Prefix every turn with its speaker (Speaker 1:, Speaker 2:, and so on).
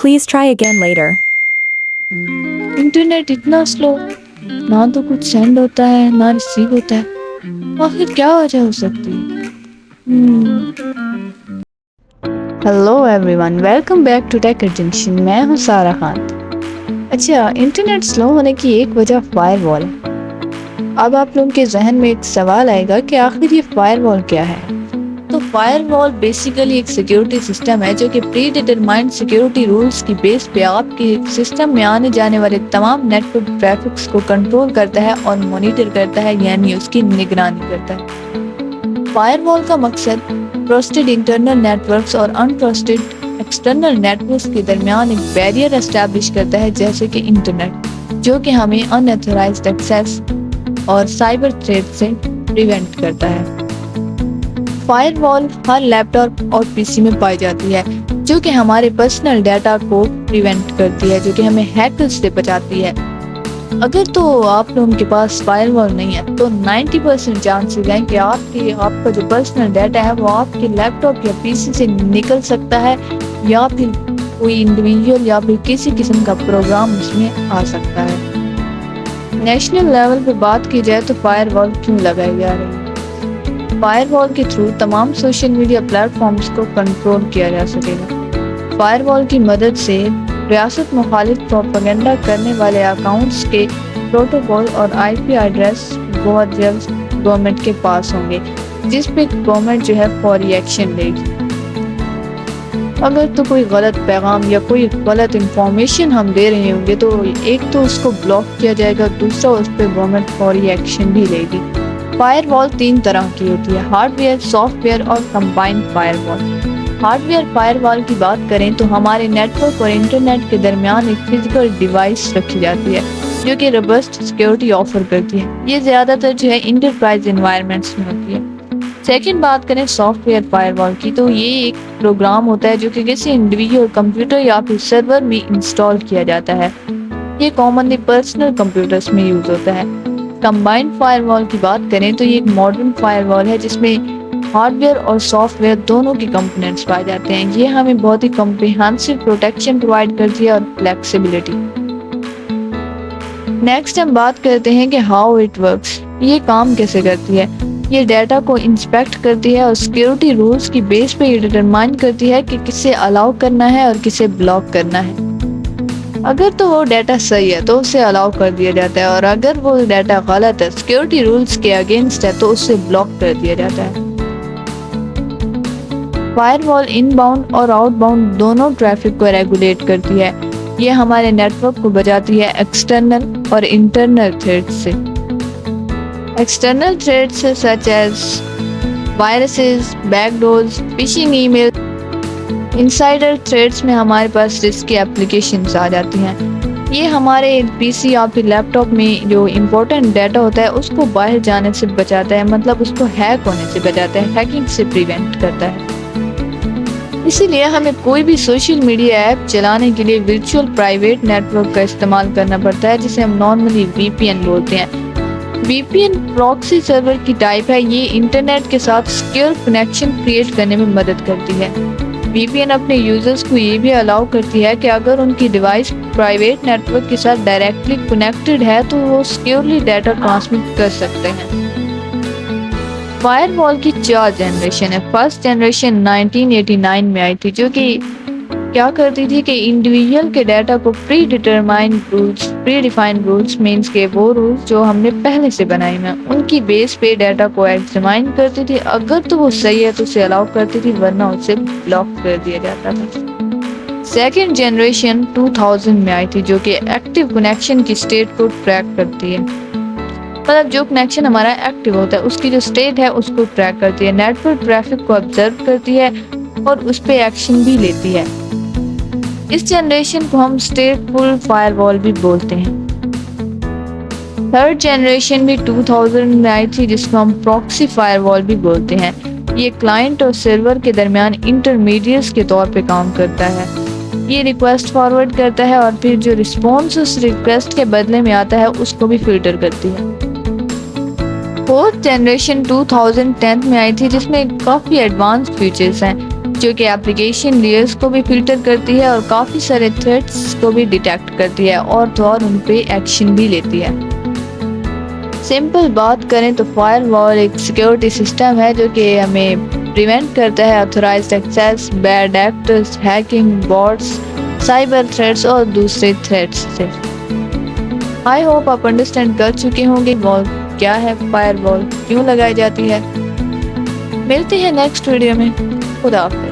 Speaker 1: Please try again later.
Speaker 2: Internet اتنا سلو، نہ تو کچھ سینڈ ہوتا ہے نہ ریسیو ہوتا ہے، آخر کیا وجہ ہو سکتی ہے؟ Hello everyone, welcome back to tech junction, میں ہوں سارا خان۔ اچھا، انٹرنیٹ سلو ہونے کی ایک وجہ فائر وال ہے۔ اب آپ لوگوں کے ذہن میں ایک سوال آئے گا کہ آخر یہ فائر وال کیا ہے؟ تو فائر وال بیسیکلی ایک سیکیورٹی سسٹم ہے جو کہ پری ڈیٹرمائنڈ سیکیورٹی رولز کی بیس پہ آپ کے سسٹم میں آنے جانے والے تمام نیٹ ورک ٹریفکس کو کنٹرول کرتا ہے اور مانیٹر کرتا ہے، یعنی اس کی نگرانی کرتا ہے۔ فائر وال کا مقصد ٹرسٹڈ انٹرنل نیٹ ورکس اور انٹرسٹڈ ایکسٹرنل نیٹ ورکس کے درمیان ایک بیریئر اسٹیبلش کرتا ہے، جیسے کہ انٹرنیٹ، جو کہ ہمیں ان ایتھورائزڈ ایکسیس اور سائبر تھریٹ سے پریونٹ کرتا ہے۔ فائر وال ہر لیپ ٹاپ اور پی سی میں پائی جاتی ہے، جو کہ ہمارے پرسنل ڈیٹا کو پریونٹ کرتی ہے، جو کہ ہمیں ہیکرز سے بچاتی ہے۔ اگر تو آپ لوگوں کے پاس فائر وال نہیں ہے تو 90% چانسز ہیں کہ آپ کا جو پرسنل ڈیٹا ہے وہ آپ کے لیپ ٹاپ یا پی سی سے نکل سکتا ہے، یا پھر کوئی انڈیویجول یا پھر کسی قسم کا پروگرام اس میں آ سکتا ہے۔ نیشنل لیول پہ بات کی جائے تو فائر وال کیوں لگائی جا رہی ہے؟ فائر وال کے تھرو تمام سوشل میڈیا پلیٹ فارمز کو کنٹرول کیا جا سکے گا۔ فائر وال کی مدد سے ریاست مخالف پروپیگنڈا کرنے والے اکاؤنٹس کے پروٹوکول اور آئی پی ایڈریس بہت جلد گورنمنٹ کے پاس ہوں گے، جس پہ گورنمنٹ جو ہے فوری ایکشن لے گی۔ اگر تو کوئی غلط پیغام یا کوئی غلط انفارمیشن ہم دے رہے ہوں گے تو ایک تو اس کو بلاک کیا جائے گا، دوسرا اس پہ گورنمنٹ فوری ایکشن بھی لے گی۔ فائر وال 3 طرح کی ہوتی ہے: ہارڈ ویئر، سافٹ ویئر اور کمبائنڈ فائر وال۔ ہارڈ ویئر فائر وال کی بات کریں تو ہمارے نیٹ ورک اور انٹرنیٹ کے درمیان ایک فزیکل ڈیوائس رکھی جاتی ہے جو کہ روبسٹ سیکیورٹی آفر کرتی ہے۔ یہ زیادہ تر جو ہے انٹرپرائز انوائرمنٹس میں ہوتی ہے۔ سیکنڈ بات کریں سافٹ ویئر فائر وال کی، تو یہ ایک پروگرام ہوتا ہے جو کہ کسی انڈیویجول کمپیوٹر یا پھر سرور میں انسٹال کیا جاتا ہے۔ یہ کامنلی پرسنل کمپیوٹرز میں یوز ہوتا ہے۔ کمبائنڈ فائر وال کی بات کریں تو یہ ایک ماڈرن فائر وال ہے جس میں ہارڈ ویئر اور سافٹ ویئر دونوں کے کمپوننٹس پائے جاتے ہیں۔ یہ ہمیں بہت ہی کمپریہنسو پروٹیکشن پرووائڈ کرتی ہے اور فلیکسیبلٹی۔ نیکسٹ ہم بات کرتے ہیں کہ ہاؤ اٹ ورکس، یہ کام کیسے کرتی ہے۔ یہ ڈیٹا کو انسپیکٹ کرتی ہے اور سیکیورٹی رولز کی بیس پہ یہ ڈیٹرمائن کرتی ہے کہ کسے الاؤ کرنا ہے اور کسے بلاک کرنا ہے۔ اگر تو وہ ڈیٹا صحیح ہے تو اسے الاؤ کر دیا جاتا ہے، اور اگر وہ ڈیٹا غلط ہے، سیکیورٹی رولز کے اگینسٹ ہے، تو اسے بلاک کر دیا جاتا ہے۔ فائر وال ان باؤنڈ اور آؤٹ باؤنڈ دونوں ٹریفک کو ریگولیٹ کرتی ہے۔ یہ ہمارے نیٹ ورک کو بچاتی ہے ایکسٹرنل اور انٹرنل تھریٹ سے۔ External threats such as viruses, back doors, phishing email, insider threats میں ہمارے پاس رسکی ایپلیکیشنز آ جاتی ہیں۔ یہ ہمارے پی سی یا پھر لیپ ٹاپ میں جو امپورٹنٹ ڈیٹا ہوتا ہے اس کو باہر جانے سے بچاتا ہے، مطلب اس کو ہیک ہونے سے بچاتا ہے، ہیکنگ سے پریونٹ کرتا ہے۔ اسی لیے ہمیں کوئی بھی سوشل میڈیا ایپ چلانے کے لیے ورچوئل پرائیویٹ نیٹ ورک کا استعمال کرنا پڑتا ہے، جسے ہم نارملی وی پی این بولتے ہیں۔ وی پی این پراکسی سرور کی ٹائپ ہے۔ یہ انٹرنیٹ کے ساتھ سیکیور کنیکشن کریٹ کرنے میں مدد کرتی ہے۔ وی پی این اپنے یوزرز کو یہ بھی الاؤ کرتی ہے کہ اگر ان کی ڈیوائس پرائیویٹ نیٹ ورک کے ساتھ ڈائریکٹلی کنیکٹڈ ہے تو وہ سیکیورلی ڈیٹا ٹرانسمٹ کر سکتے ہیں۔ فائر وال کی 4 جنریشن ہے۔ فرسٹ جنریشن 1989 میں آئی تھی، جو کہ کیا کرتی تھی کہ انڈیویجول کے ڈیٹا کو پری ڈیفائنڈ رولز مینس کے وہ رولز جو ہم نے پہلے سے بنائے ہیں ان کی بیس پہ ڈیٹا کو ایگزامائن کرتی تھی۔ اگر تو وہ صحیح ہے تو اسے الاؤ کرتی تھی، ورنہ اسے بلاک کر دیا جاتا تھا۔ سیکنڈ جنریشن 2000 میں آئی تھی، جو کہ ایکٹیو کنیکشن کی اسٹیٹ کو ٹریک کرتی ہے۔ مطلب جو کنیکشن ہمارا ایکٹیو ہوتا ہے اس کی جو اسٹیٹ ہے اس کو ٹریک کرتی ہے، نیٹ ورک ٹریفک کو آبزرو کرتی ہے اور اس پہ ایکشن بھی لیتی ہے۔ اس جنریشن کو ہم اسٹیٹ فل فائر وال بھی بولتے ہیں۔ تھرڈ جنریشن بھی 2000 میں آئی تھی، جس کو ہم پراکسی فائر وال بھی بولتے ہیں۔ یہ کلائنٹ اور سرور کے درمیان انٹرمیڈیٹس کے طور پہ کام کرتا ہے۔ یہ ریکویسٹ فارورڈ کرتا ہے اور پھر جو رسپانس اس ریکویسٹ کے بدلے میں آتا ہے اس کو بھی فلٹر کرتی ہے۔ فورتھ جنریشن 2010 میں آئی تھی، جس میں کافی ایڈوانس فیچرز ہیں جو کہ اپلیکیشن لیئرز کو بھی فلٹر کرتی ہے اور کافی سارے تھریٹس کو بھی ڈیٹیکٹ کرتی ہے اور تو اور ان پہ ایکشن بھی لیتی ہے۔ سمپل بات کریں تو فائر وال ایک سیکیورٹی سسٹم ہے جو کہ ہمیں پریونٹ کرتا ہے authorized access, bad actors, hacking, bots, cyber threats اور دوسرے تھریٹس سے۔ آئی ہوپ آپ انڈرسٹینڈ کر چکے ہوں گے وال کیا ہے، فائر وال کیوں لگائی جاتی ہے۔ ملتے ہیں نیکسٹ ویڈیو میں، خدا حافظ۔